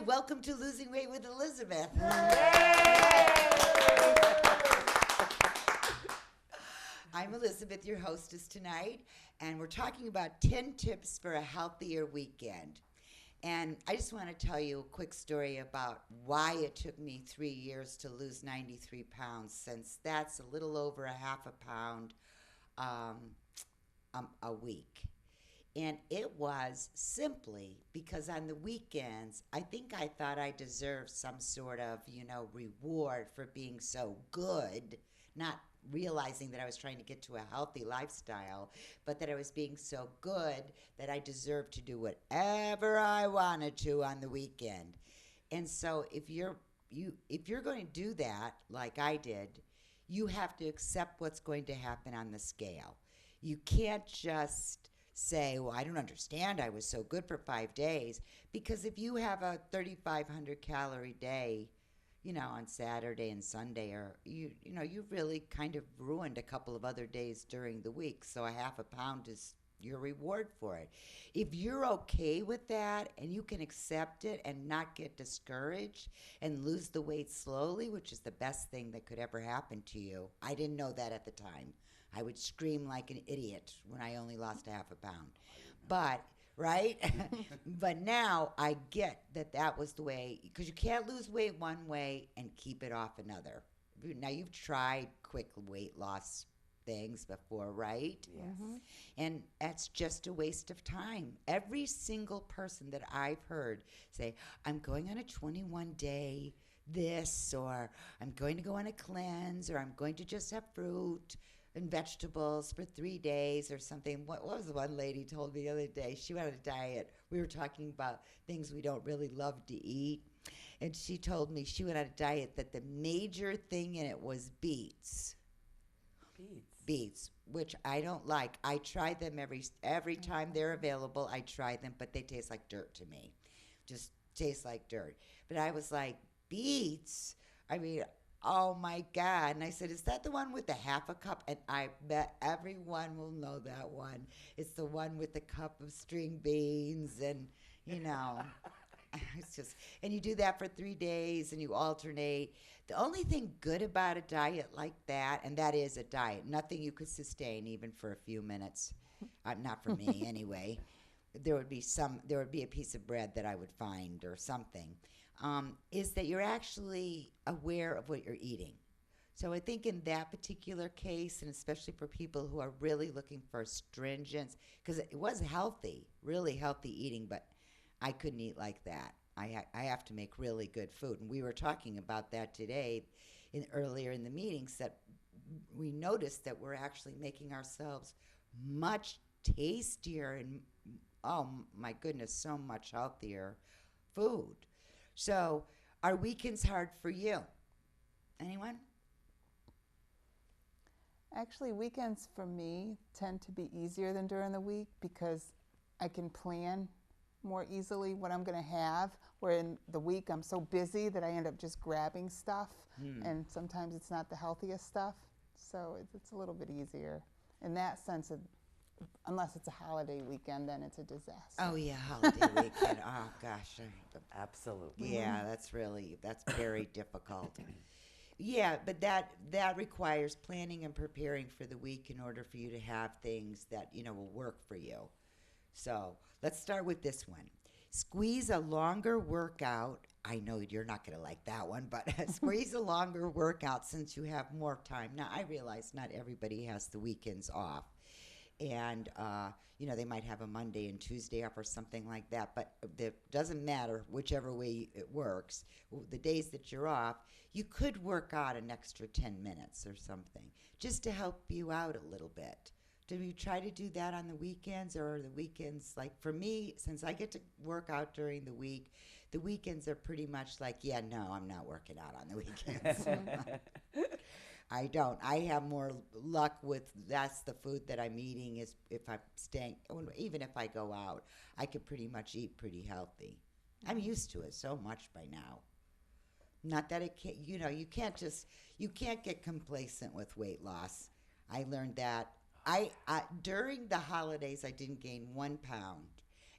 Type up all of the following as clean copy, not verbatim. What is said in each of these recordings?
Welcome to Losing Weight with Elizabeth. I'm Elizabeth, your hostess tonight, and we're talking about 10 tips for a healthier weekend. And I just want to tell you a quick story about why it took me 3 years to lose 93 pounds, since that's a little over a half a pound a week. And it was simply because on the weekends, I think I thought I deserved some sort of, reward for being so good, not realizing that I was trying to get to a healthy lifestyle, but that I was being so good that I deserved to do whatever I wanted to on the weekend. And so if you're going to do that like I did, you have to accept what's going to happen on the scale. You can't just say, well, I don't understand, I was so good for 5 days, because if you have a 3,500 calorie day, on Saturday and Sunday, or you've really kind of ruined a couple of other days during the week. So a half a pound is your reward for it. If you're okay with that and you can accept it and not get discouraged and lose the weight slowly, which is the best thing that could ever happen to you. I didn't know that at the time. I would scream like an idiot when I only lost a half a pound. But, right? But now I get that was the way, because you can't lose weight one way and keep it off another. Now, you've tried quick weight loss things before, right? Yes. Mm-hmm. And that's just a waste of time. Every single person that I've heard say, I'm going on a 21-day this, or I'm going to go on a cleanse, or I'm going to just have fruit and vegetables for 3 days or something. What was the one lady told me the other day? She went on a diet. We were talking about things we don't really love to eat. And she told me she went on a diet that the major thing in it was beets. Beets, which I don't like. I try them every time they're available. I try them, but they taste like dirt to me. Just taste like dirt. But I was like, beets? I mean, oh my God. And I said, is that the one with the half a cup? And I bet everyone will know that one. It's the one with the cup of string beans and, it's just, and you do that for 3 days and you alternate. The only thing good about a diet like that, and that is a diet, nothing you could sustain even for a few minutes, not for me anyway. There would be a piece of bread that I would find or something. Is that you're actually aware of what you're eating. So I think in that particular case, and especially for people who are really looking for stringence, because it was healthy, really healthy eating, but I couldn't eat like that. I have to make really good food. And we were talking about that today earlier in the meetings, that we noticed that we're actually making ourselves much tastier and, oh my goodness, so much healthier food. So, are weekends hard for you? Anyone? Actually, weekends for me tend to be easier than during the week because I can plan more easily what I'm going to have, where in the week I'm so busy that I end up just grabbing stuff, and sometimes it's not the healthiest stuff, so it's a little bit easier. In that sense, unless it's a holiday weekend, then it's a disaster. Oh, yeah, holiday weekend. Oh, gosh. Absolutely. Yeah, that's very difficult. Yeah, but that requires planning and preparing for the week in order for you to have things that, will work for you. So let's start with this one. Squeeze a longer workout I know you're not going to like that one, but squeeze a longer workout since you have more time. Now, I realize not everybody has the weekends off. And, they might have a Monday and Tuesday off or something like that, but it doesn't matter whichever way it works. The days that you're off, you could work out an extra 10 minutes or something just to help you out a little bit. Do you try to do that on the weekends, or are the weekends, like for me, since I get to work out during the weekends are pretty much like, yeah, no, I'm not working out on the weekends. I don't. I have more luck with that's the food that I'm eating is if I'm staying, even if I go out, I can pretty much eat pretty healthy. I'm used to it so much by now. Not that it can't, you can't get complacent with weight loss. I learned that. During the holidays, I didn't gain 1 pound.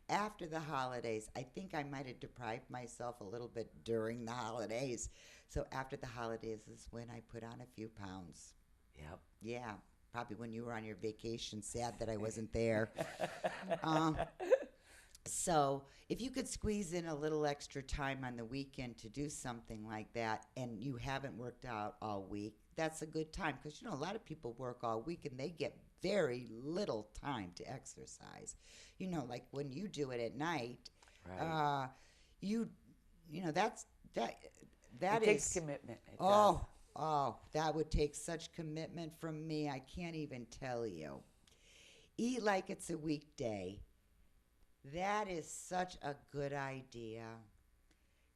After the holidays, I think I might have deprived myself a little bit during the holidays. So after the holidays is when I put on a few pounds. Yep. Yeah, probably when you were on your vacation, sad that I wasn't there. um, so if you could squeeze in a little extra time on the weekend to do something like that and you haven't worked out all week, that's a good time because, a lot of people work all week and they get very little time to exercise. Like when you do it at night, Right. you, that's, that It takes is, commitment. It oh, oh, that would take such commitment from me. I can't even tell you. Eat like it's a weekday. That is such a good idea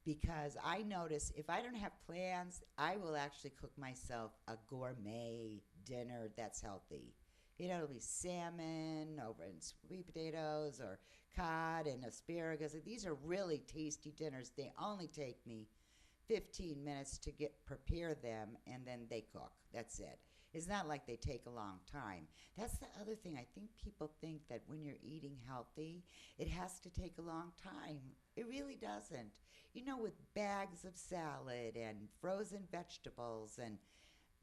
because I notice if I don't have plans, I will actually cook myself a gourmet dinner that's healthy. It'll be salmon over in sweet potatoes or cod and asparagus. These are really tasty dinners. They only take me 15 minutes to prepare them, and then they cook. That's it. It's not like they take a long time. That's the other thing. I think people think that when you're eating healthy, it has to take a long time. It really doesn't. With bags of salad and frozen vegetables. And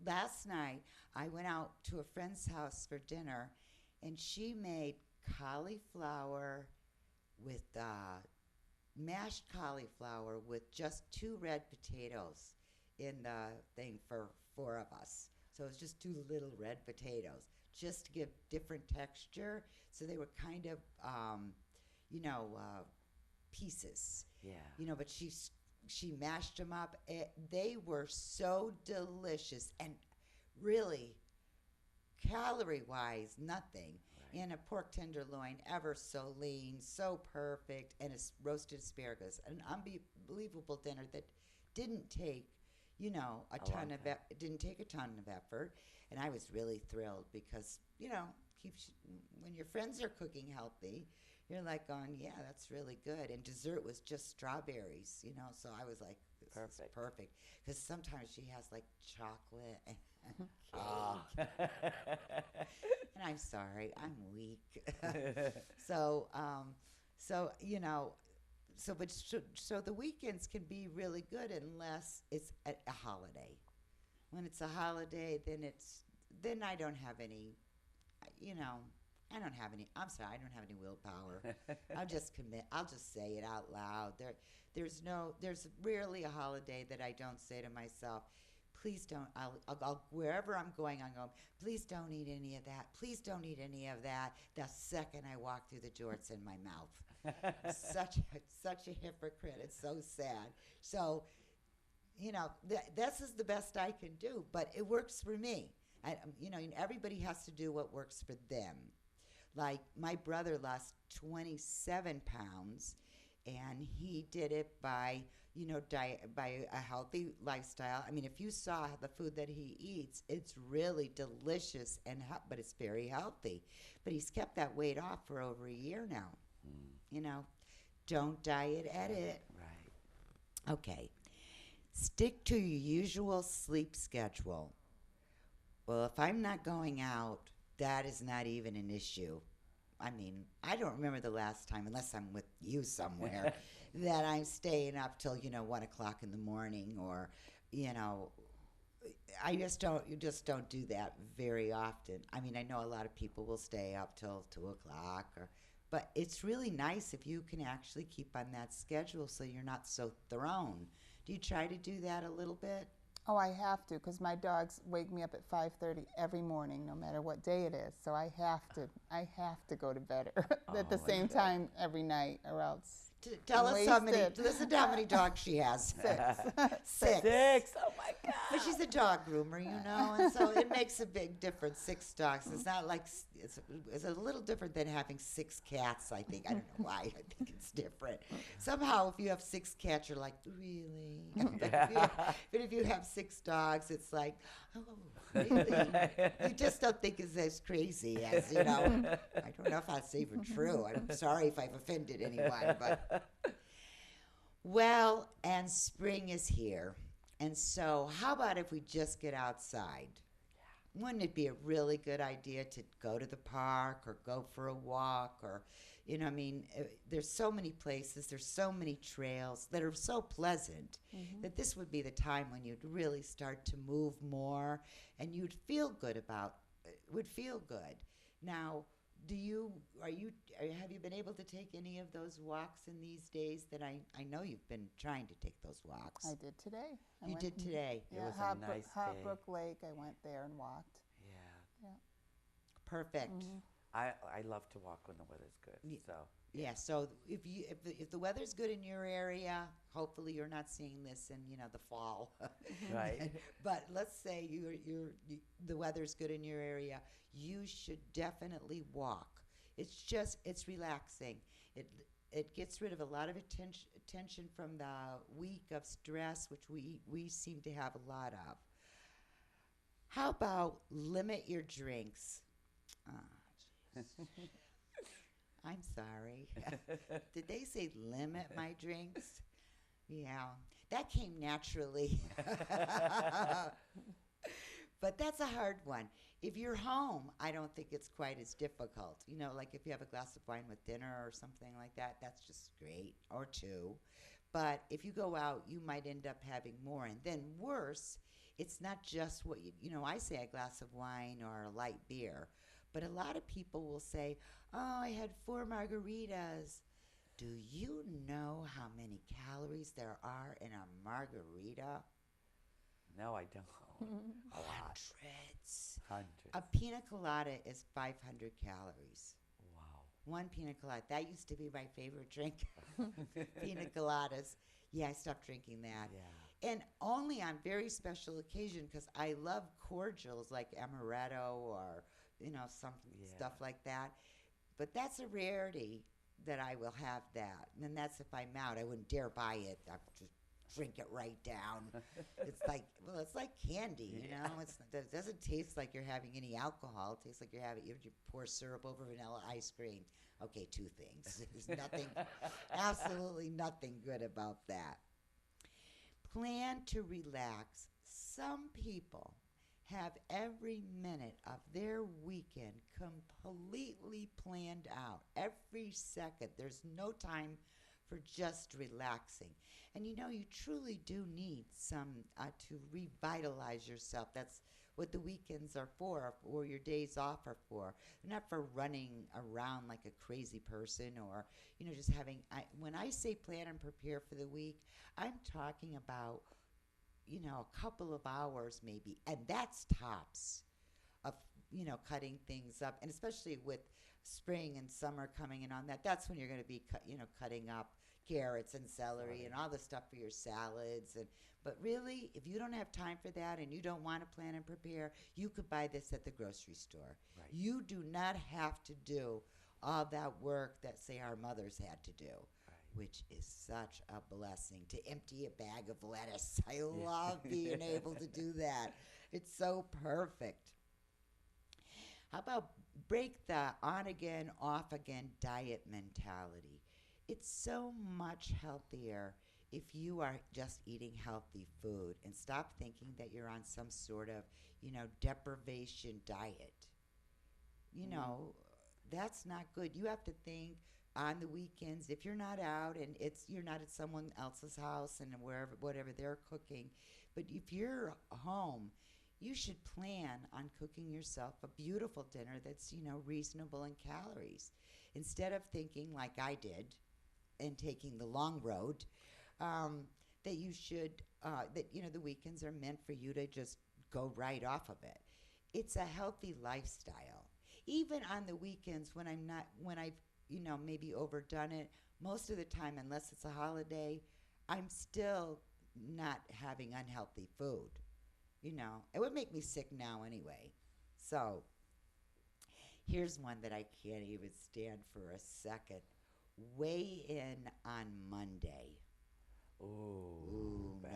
last night, I went out to a friend's house for dinner, and she made cauliflower with mashed cauliflower with just 2 red potatoes in the thing for 4 of us. So it was just 2 little red potatoes just to give different texture. So they were kind of, pieces. Yeah. But she mashed them up. They were so delicious and really calorie-wise, nothing. Right. And a pork tenderloin, ever so lean, so perfect, and roasted asparagus. An unbelievable dinner that didn't take, it didn't take a ton of effort. And I was really thrilled because, when your friends are cooking healthy, you're like going, yeah, that's really good. And dessert was just strawberries, so I was like, this is perfect. Because sometimes she has like chocolate and cake. Oh. And I'm sorry, I'm weak. so, so the weekends can be really good unless it's a holiday. When it's a holiday, then I don't have any, I'm sorry, I don't have any willpower. I'll just commit. I'll just say it out loud. There's rarely a holiday that I don't say to myself, please don't, I'll wherever I'm going, please don't eat any of that. Please don't eat any of that. The second I walk through the door, it's in my mouth. such a hypocrite. It's so sad. So, this is the best I can do, but it works for me. Everybody has to do what works for them. Like my brother lost 27 pounds, and he did it by by a healthy lifestyle. I mean, if you saw the food that he eats, it's really delicious but it's very healthy. But he's kept that weight off for over a year now. Don't diet edit. Right. Okay. Stick to your usual sleep schedule. Well, if I'm not going out, that is not even an issue. I mean, I don't remember the last time, unless I'm with you somewhere, that I'm staying up till 1 o'clock in the morning, or I just don't do that very often. I mean, I know a lot of people will stay up till 2 o'clock, But it's really nice if you can actually keep on that schedule so you're not so thrown. Do you try to do that a little bit? Oh, I have to because my dogs wake me up at 5:30 every morning, no matter what day it is. So I have to go to bed at the Oh, same okay. time every night, or else Tell us how many. wasted. Listen to how many dogs she has. Six. Six. Oh my But God. she's a dog groomer, and so it makes a big difference. Six dogs. It's not like it's a little different than having six cats. I think I don't know why. I think it's different. Somehow, if you have six cats, you're like, really? But if you have six dogs, it's like, oh, really? You just don't think it's as crazy as I don't know if that's even true. I'm sorry if I've offended anyone, but well, and spring is here. And so, how about if we just get outside? Wouldn't it be a really good idea to go to the park or go for a walk or, there's so many places, there's so many trails that are so pleasant that this would be the time when you'd really start to move more and you'd feel good would feel good. Now, have you been able to take any of those walks in these days that I know you've been trying to take those walks? I did today. You did today. It was a Hot nice Hot day. Brook Lake. I went there and walked. Yeah. Perfect. I love to walk when the weather's good. Ye- So Yeah, so if the weather's good in your area, hopefully you're not seeing this in the fall. right. But let's say the weather's good in your area, you should definitely walk. It's relaxing. It gets rid of a lot of attention from the week of stress, which we seem to have a lot of. How about limit your drinks? Ah, I'm sorry. Did they say limit my drinks? Yeah, that came naturally. But that's a hard one. If you're home, I don't think it's quite as difficult. Like if you have a glass of wine with dinner or something like that, that's just great, or two. But if you go out, you might end up having more. And then worse, it's not just what I say a glass of wine or a light beer. But a lot of people will say, oh, I had 4 margaritas. Do you know how many calories there are in a margarita? No, I don't. A lot. Hundreds. Hundreds. A pina colada is 500 calories. Wow. One pina colada. That used to be my favorite drink. Pina coladas. Yeah, I stopped drinking that. Yeah. And only on very special occasion because I love cordials like amaretto or, some Yeah. stuff like that. But that's a rarity that I will have that. And that's if I'm out. I wouldn't dare buy it. I just drink it right down. It's like candy, It doesn't taste like you're having any alcohol. It tastes like you pour syrup over vanilla ice cream. Okay, 2 things. There's absolutely nothing good about that. Plan to relax. Some people have every minute of their weekend completely planned out. Every second. There's no time for just relaxing. And you truly do need some to revitalize yourself. That's what the weekends are for, or your days off are for. They're not for running around like a crazy person or, just having. When I say plan and prepare for the week, I'm talking about, a couple of hours maybe, and that's tops of, cutting things up. And especially with spring and summer coming in on that, that's when you're going to be, cutting up carrots and celery and all the stuff for your salads. But really, if you don't have time for that and you don't want to plan and prepare, you could buy this at the grocery store. Right. You do not have to do all that work that, say, our mothers had to do, which is such a blessing to empty a bag of lettuce. I love being able to do that. It's so perfect. How about break the on again, off again diet mentality? It's so much healthier if you are just eating healthy food and stop thinking that you're on some sort of, deprivation diet. That's not good. You have to think on the weekends, if you're not out and you're not at someone else's house and whatever they're cooking, but if you're home, you should plan on cooking yourself a beautiful dinner that's, reasonable in calories. instead of thinking like I did and taking the long road, that you should, that, the weekends are meant for you to just go right off of it. It's a healthy lifestyle. Even on the weekends when I've, maybe overdone it, most of the time, unless it's a holiday, I'm still not having unhealthy food. It would make me sick now anyway. So here's one that I can't even stand for a second. Weigh in on Monday. Ooh, bad.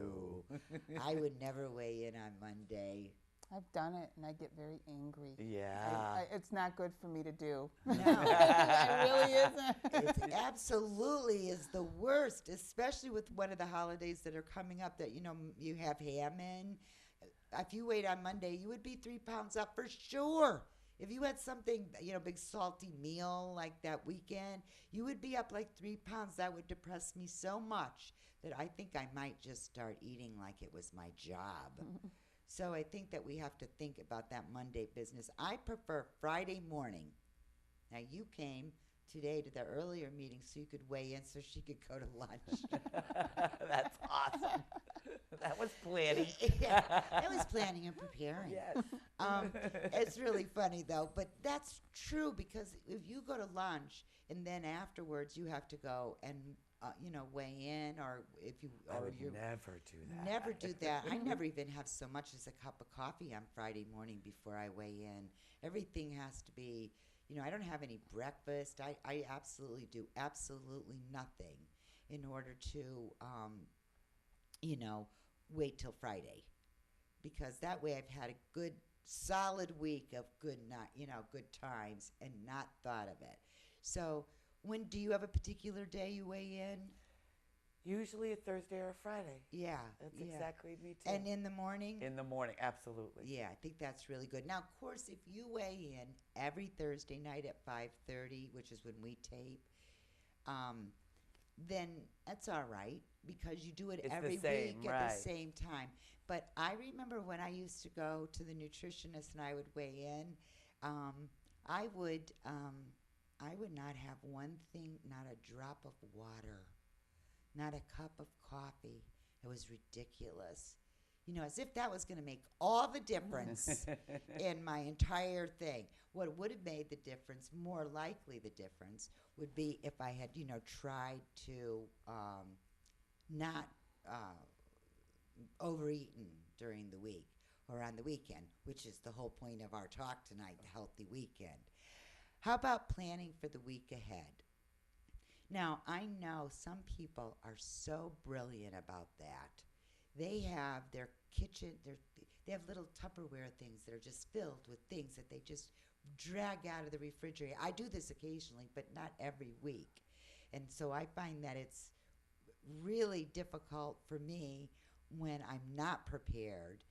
no. I would never weigh in on Monday. I've done it and I get very angry. Yeah. It's not good for me to do. No. It really isn't. It absolutely is the worst, especially with one of the holidays that are coming up that, you have ham in. If you weighed on Monday, you would be 3 pounds up for sure. If you had something, big salty meal like that weekend, you would be up like 3 pounds. That would depress me so much that I think I might just start eating like it was my job. So I think that we have to think about that Monday business. I prefer Friday morning. Now, you came today to the earlier meeting so you could weigh in so she could go to lunch. That's awesome. That was planning. Yeah, it was planning and preparing. Yes. It's really funny, though. But that's true because if you go to lunch and then afterwards you have to go and, weigh in, or if you, I or would you're never do that. never do that. I never even have so much as a cup of coffee on Friday morning before I weigh in. Everything has to be, I don't have any breakfast. I absolutely do absolutely nothing in order to, wait till Friday, because that way I've had a good solid week of good times and not thought of it. So when do you have a particular day you weigh in? Usually a Thursday or a Friday. Yeah. That's yeah. exactly me too. And in the morning? In the morning, absolutely. Yeah, I think that's really good. Now, of course, if you weigh in every Thursday night at 5:30, which is when we tape, then that's all right because you do it It's the every same, week at right. the same time. But I remember when I used to go to the nutritionist and I would weigh in, I would not have one thing, not a drop of water, not a cup of coffee. It was ridiculous. As if that was going to make all the difference in my entire thing. What would have made the difference, more likely the difference, would be if I had, tried to not overeaten during the week or on the weekend, which is the whole point of our talk tonight, the healthy weekend. How about planning for the week ahead? Now, I know some people are so brilliant about that. They have their kitchen, they have little Tupperware things that are just filled with things that they just drag out of the refrigerator. I do this occasionally, but not every week. And so I find that it's really difficult for me when I'm not prepared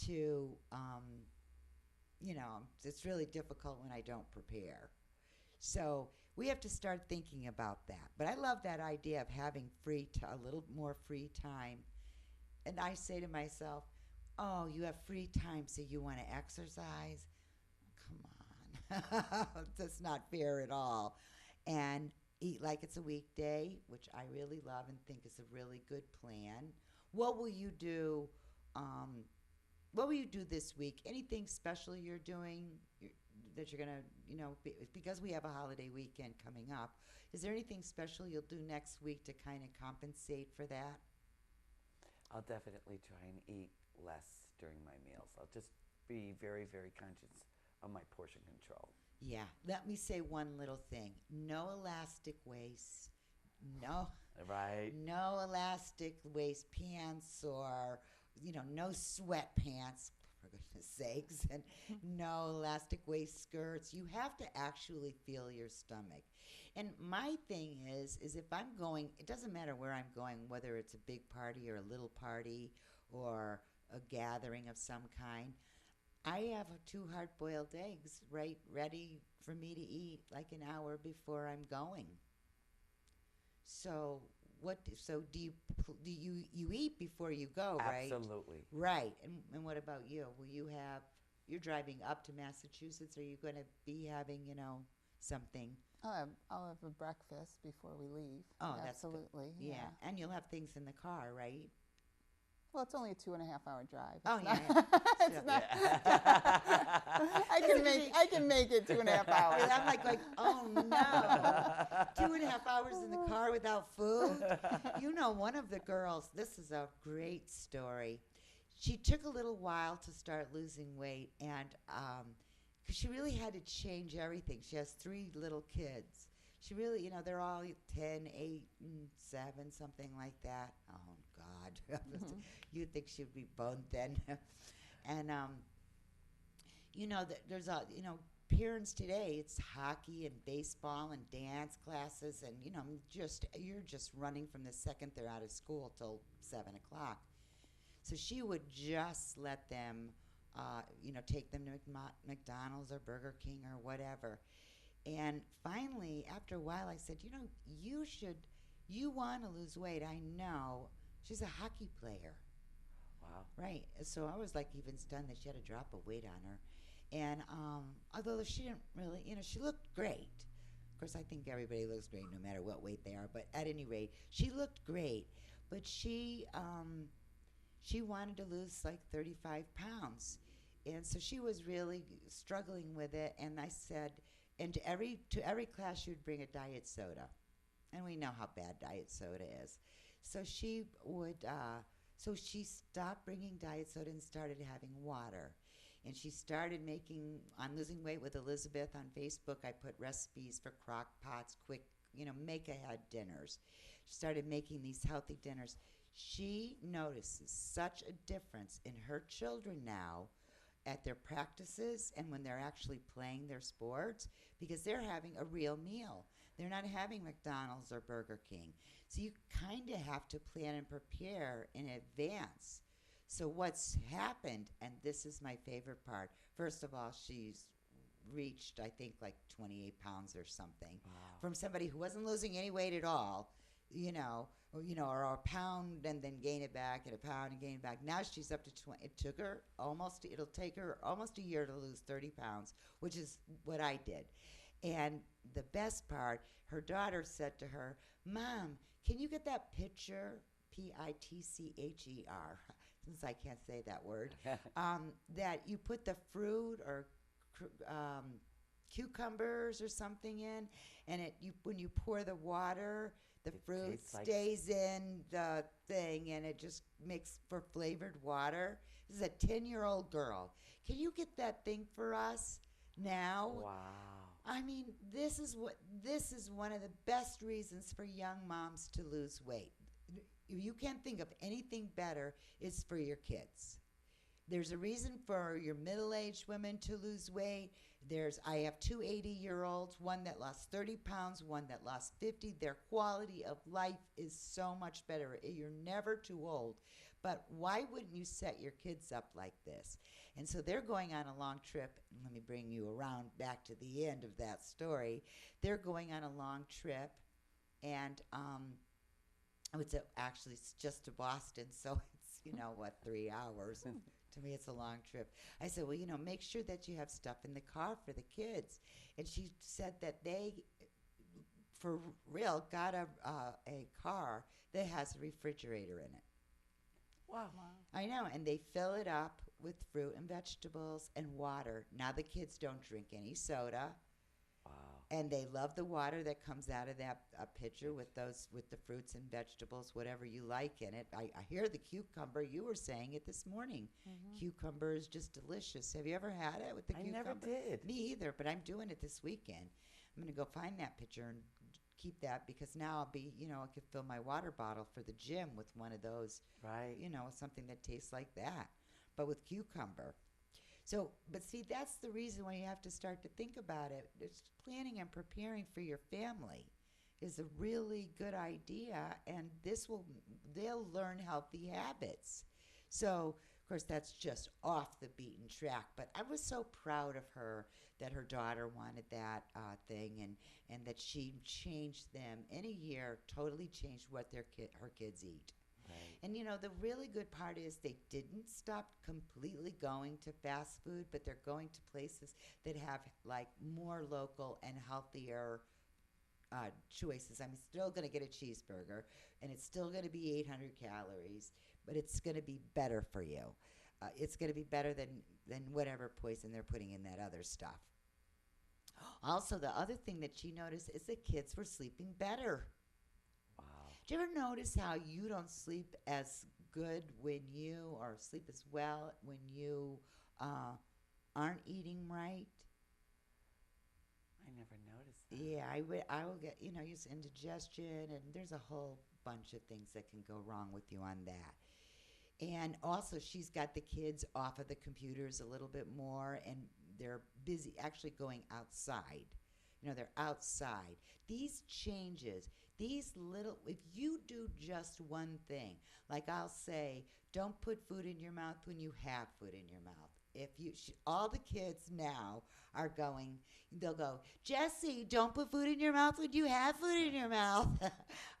to, it's really difficult when I don't prepare. So we have to start thinking about that. But I love that idea of having a little more free time. And I say to myself, oh, you have free time, so you want to exercise? Come on. That's not fair at all. And eat like it's a weekday, which I really love and think is a really good plan. What will you do? What will you do this week? Anything special you're doing that you're going to, because we have a holiday weekend coming up, is there anything special you'll do next week to kind of compensate for that? I'll definitely try and eat less during my meals. I'll just be very, very conscious of my portion control. Yeah. Let me say one little thing. No elastic waist. No. Right. No elastic waist pants or, no sweatpants, for goodness sakes, and no elastic waist skirts. You have to actually feel your stomach. And my thing is if I'm going, it doesn't matter where I'm going, whether it's a big party or a little party or a gathering of some kind, I have 2 hard-boiled eggs ready for me to eat like an hour before I'm going. So do you eat before you go, right? Absolutely. Right. And what about you? You're driving up to Massachusetts, are you going to be having, something I'll have a breakfast before we leave. Oh, that's good. Absolutely. Yeah. And you'll have things in the car, right? Well, it's only a 2.5 hour drive. Oh, It's yeah. not- Yeah. it's not. I can make it 2.5 hours. And I'm like, oh no, 2.5 hours in the car without food. You know, one of the girls, this is a great story. She took a little while to start losing weight, and because she really had to change everything. She has 3 little kids. She really, you know, they're all 10, 8, and 7, something like that. Oh God, you'd think she would be bone thin. And you know, there's a, you know, parents today, it's hockey and baseball and dance classes, and you know, you're just running from the second they're out of school till 7 o'clock. So she would just let them, you know, take them to McDonald's or Burger King or whatever. And finally, after a while, I said, you know, you want to lose weight. I know. She's a hockey player. Wow. Right. So I was like even stunned that she had a drop of weight on her. And although she didn't really, you know, she looked great. Of course, I think everybody looks great no matter what weight they are. But at any rate, she looked great. But she wanted to lose like 35 pounds. And so she was really struggling with it. And I said, and to every class, she would bring a diet soda. And we know how bad diet soda is. So she would, so she stopped bringing diet soda and started having water. And she started making, on Losing Weight with Elizabeth on Facebook, I put recipes for crock pots, quick, you know, make-ahead dinners. She started making these healthy dinners. She notices such a difference in her children now at their practices and when they're actually playing their sports because they're having a real meal. They're not having McDonald's or Burger King. So you kind of have to plan and prepare in advance. So what's happened, and this is my favorite part, first of all, she's reached, I think, like 28 pounds or something. Wow. From somebody who wasn't losing any weight at all, or a pound and then gain it back and a pound and gain it back. Now she's up to 20. It'll take her almost a year to lose 30 pounds, which is what I did. And the best part, her daughter said to her, Mom, can you get that picture, Pitcher, since I can't say that word, that you put the fruit or cucumbers or something in, and when you pour the water, the fruit stays in the thing, and it just makes for flavored water. This is a 10-year-old girl. Can you get that thing for us now? Wow. I mean, this is one of the best reasons for young moms to lose weight. If you can't think of anything better, it's for your kids. There's a reason for your middle-aged women to lose weight. I have 2 80-year-olds, one that lost 30 pounds, one that lost 50. Their quality of life is so much better. You're never too old. But why wouldn't you set your kids up like this? And so they're going on a long trip. Let me bring you around back to the end of that story. They're going on a long trip, and it's just to Boston, so it's, 3 hours. To me, it's a long trip. I said, well, make sure that you have stuff in the car for the kids. And she said that they, for real, got a car that has a refrigerator in it. Wow. I know, and they fill it up with fruit and vegetables and water. Now the kids don't drink any soda. Wow. And they love the water that comes out of that pitcher with the fruits and vegetables, whatever you like in it. I hear the cucumber. You were saying it this morning. Mm-hmm. Cucumber is just delicious. Have you ever had it with the cucumber? I never did. Me either, but I'm doing it this weekend. I'm going to go find that pitcher and keep that because now I'll be, I could fill my water bottle for the gym with one of those. Right. Something that tastes like that, but with cucumber. So, but see, that's the reason why you have to start to think about it. It's planning and preparing for your family is a really good idea, and they'll learn healthy habits. So, of course, that's just off the beaten track, but I was so proud of her that her daughter wanted that thing and that she changed them in a year, totally changed what her kids eat. Right. And the really good part is they didn't stop completely going to fast food, but they're going to places that have like more local and healthier choices. I'm still going to get a cheeseburger, and it's still going to be 800 calories, but it's going to be better for you. It's going to be better than whatever poison they're putting in that other stuff. Also, the other thing that she noticed is that kids were sleeping better. Wow. Do you ever notice how you don't sleep as good or sleep as well when you aren't eating right? I never noticed that. Yeah, I will get, use indigestion, and there's a whole bunch of things that can go wrong with you on that. And also, she's got the kids off of the computers a little bit more, and they're busy actually going outside. They're outside. These changes, if you do just one thing, like I'll say, don't put food in your mouth when you have food in your mouth. All the kids now are going, they'll go, Jessie, don't put food in your mouth when you have food in your mouth.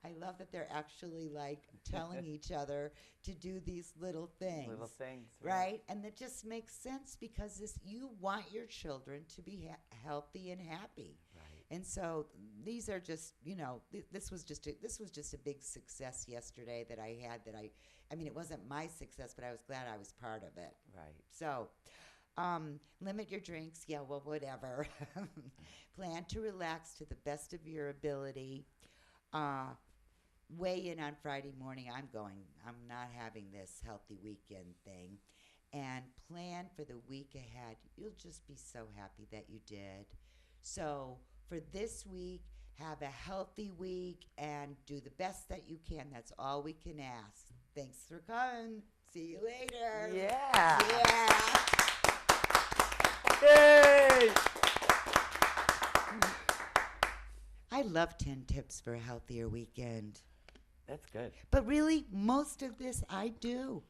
I love that they're actually like telling each other to do these little things. Little things. Right? And that just makes sense because you want your children to be healthy and happy. Right. And so these are just, this was just a big success yesterday that I had I mean, it wasn't my success, but I was glad I was part of it. Right. So, limit your drinks. Yeah, well, whatever. Plan to relax to the best of your ability. Weigh in on Friday morning. I'm not having this healthy weekend thing. And plan for the week ahead. You'll just be so happy that you did. So, for this week, have a healthy week and do the best that you can. That's all we can ask. Thanks for coming. See you later. Yeah. Yeah. Yay! I love 10 tips for a healthier weekend. That's good. But really, most of this I do.